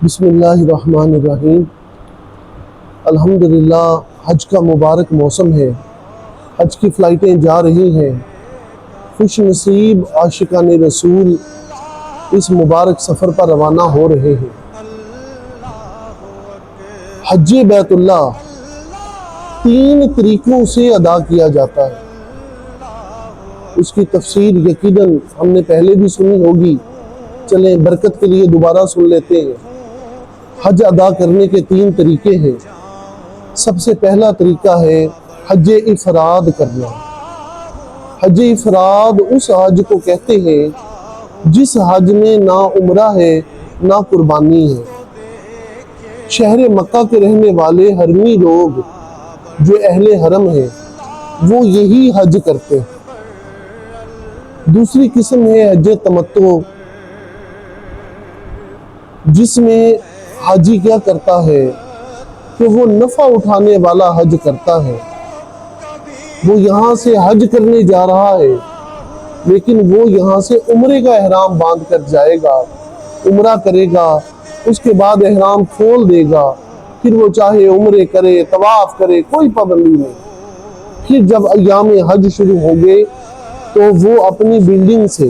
بسم اللہ الرحمن الرحیم۔ الحمدللہ حج کا مبارک موسم ہے، حج کی فلائٹیں جا رہی ہیں۔ خوش نصیب عاشقان رسول اس مبارک سفر پر روانہ ہو رہے ہیں۔ حج بیت اللہ 3 طریقوں سے ادا کیا جاتا ہے۔ اس کی تفسیر یقیناً ہم نے پہلے بھی سنی ہوگی، چلیں برکت کے لیے دوبارہ سن لیتے ہیں۔ حج ادا کرنے کے 3 طریقے ہیں۔ سب سے پہلا طریقہ ہے حج افراد کرنا۔ حج افراد اس حج کو کہتے ہیں جس حج میں نہ عمرہ ہے نہ قربانی ہے۔ شہر مکہ کے رہنے والے حرمی لوگ جو اہل حرم ہیں وہ یہی حج کرتے ہیں۔ دوسری قسم ہے حج تمتع، جس میں حاجی کیا کرتا ہے کہ وہ نفع اٹھانے والا حج کرتا ہے۔ وہ یہاں سے حج کرنے جا رہا ہے لیکن وہ یہاں سے عمرے کا احرام باندھ کر جائے گا، عمرہ کرے گا، اس کے بعد احرام کھول دے گا، پھر وہ چاہے عمرے کرے، طواف کرے، کوئی پابندی نہیں۔ پھر جب ایام حج شروع ہوں گے تو وہ اپنی بلڈنگ سے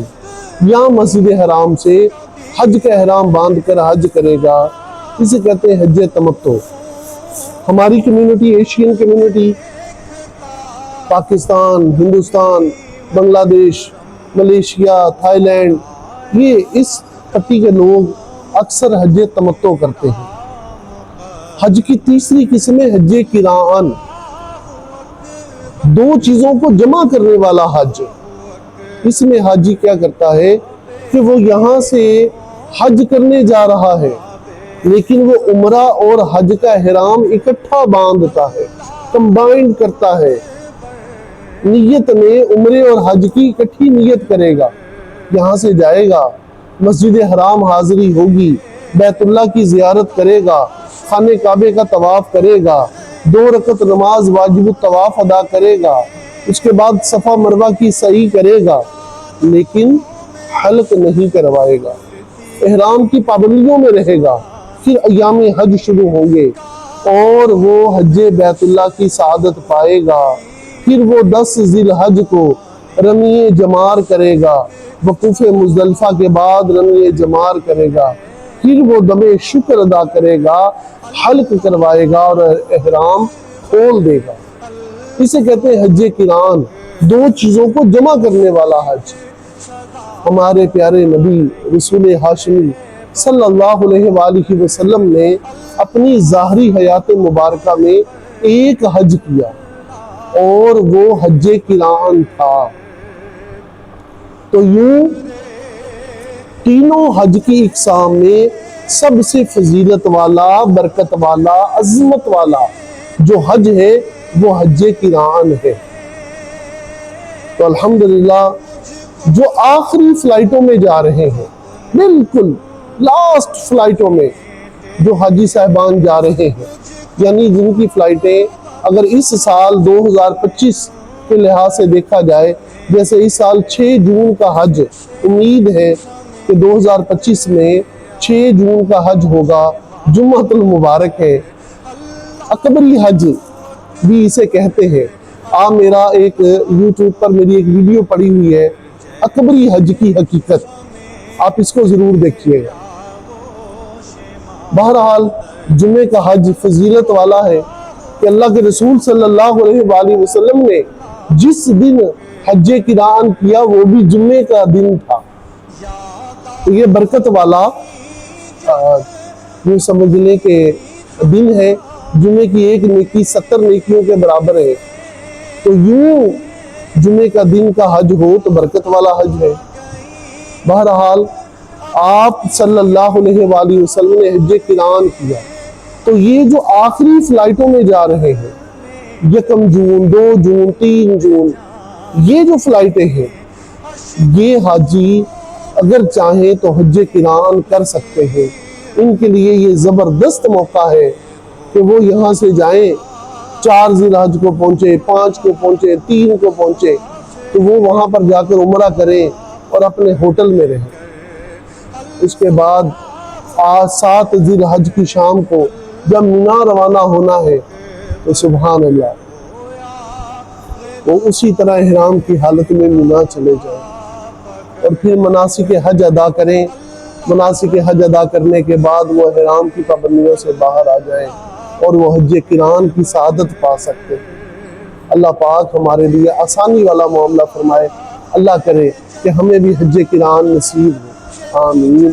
یا مسجد حرام سے حج کا احرام باندھ کر حج کرے گا۔ اسے کہتے ہیں حج تمتع۔ ہماری community, Asian community, Pakistan, Hindustan, Bangladesh, Malaysia, Thai land, یہ اس پٹی کے لوگ اکثر حج تمتع کرتے ہیں۔ حج کی تیسری قسم ہے حج قران، 2 چیزوں کو جمع کرنے والا حج۔ اس میں حاجی کیا کرتا ہے کہ وہ یہاں سے حج کرنے جا رہا ہے لیکن وہ عمرہ اور حج کا احرام اکٹھا باندھتا ہے، کمبائنڈ کرتا ہے۔ نیت میں عمرے اور حج کی اکٹھی نیت کرے گا، یہاں سے جائے گا، مسجد حرام حاضری ہوگی، بیت اللہ کی زیارت کرے گا، خانہ کعبے کا طواف کرے گا، 2 رکعت نماز واجب الطواف ادا کرے گا، اس کے بعد صفا مروہ کی سعی کرے گا، لیکن حلق نہیں کروائے گا، احرام کی پابندیوں میں رہے گا۔ پھر ایام حج شروع ہوں گے اور وہ حج بیت اللہ کی سعادت پائے گا۔ پھر وہ 10 ذی الحج کو رمی جمار کرے گا، وقوف مزدلفہ کے بعد رمی جمار کرے گا، پھر وہ دم شکر ادا کرے گا، حلق کروائے گا اور احرام کھول دے گا۔ اسے کہتے ہیں حج قران، 2 چیزوں کو جمع کرنے والا حج۔ ہمارے پیارے نبی رسول ہاشمی صلی اللہ علیہ وآلہ وسلم نے اپنی ظاہری حیات مبارکہ میں ایک حج کیا اور وہ حج قران تھا۔ تو یوں تینوں حج کی اقسام میں سب سے فضیلت والا، برکت والا، عظمت والا جو حج ہے وہ حج قران ہے۔ تو الحمدللہ جو آخری فلائٹوں میں جا رہے ہیں، بالکل لاسٹ فلائٹوں میں جو حاجی صاحبان جا رہے ہیں، یعنی جن کی فلائٹیں اگر اس سال 2025 کے لحاظ سے دیکھا جائے، جیسے اس سال 6 جون کا حج، امید ہے کہ 2025 میں 6 جون کا حج ہوگا، جمعۃ المبارک ہے، اکبری حج بھی اسے کہتے ہیں۔ میرا ایک یوٹیوب پر میری ایک ویڈیو پڑی ہوئی ہے اکبری حج کی حقیقت، آپ اس کو ضرور دیکھیے گا۔ بہرحال جمعے کا حج فضیلت والا ہے کہ اللہ کے رسول صلی اللہ علیہ وآلہ وسلم نے جس دن حج قران کیا وہ بھی جمعے کا دن تھا۔ تو یہ برکت والا یہ سمجھ لیں کہ دن ہے، جمعے کی 1 نیکی 70 نیکیوں کے برابر ہے۔ تو یوں جمعے کا دن کا حج ہو تو برکت والا حج ہے۔ بہرحال آپ صلی اللہ علیہ وآلہ وسلم نے حج قران کیا، تو یہ جو آخری فلائٹوں میں جا رہے ہیں، 1 جون، 2 جون، 3 جون، یہ جو فلائٹیں ہیں، یہ حاجی اگر چاہیں تو حج قران کر سکتے ہیں۔ ان کے لیے یہ زبردست موقع ہے کہ وہ یہاں سے جائیں، 4 ذی الحج کو پہنچے، 5 کو پہنچے، 3 کو پہنچے، تو وہ وہاں پر جا کر عمرہ کریں اور اپنے ہوٹل میں رہیں۔ اس کے بعد آج 7 ذی الحج کی شام کو جب مینا روانہ ہونا ہے تو سبحان اللہ وہ اسی طرح احرام کی حالت میں مینا چلے جائیں اور پھر مناسک حج ادا کریں. مناسک حج ادا کرنے کے بعد وہ احرام کی پابندیوں سے باہر آ جائیں اور وہ حج قران کی سعادت پا سکتے ہیں. اللہ پاک ہمارے لیے آسانی والا معاملہ فرمائے. اللہ کرے کہ ہمیں بھی حج قران نصیب ہو. آمین.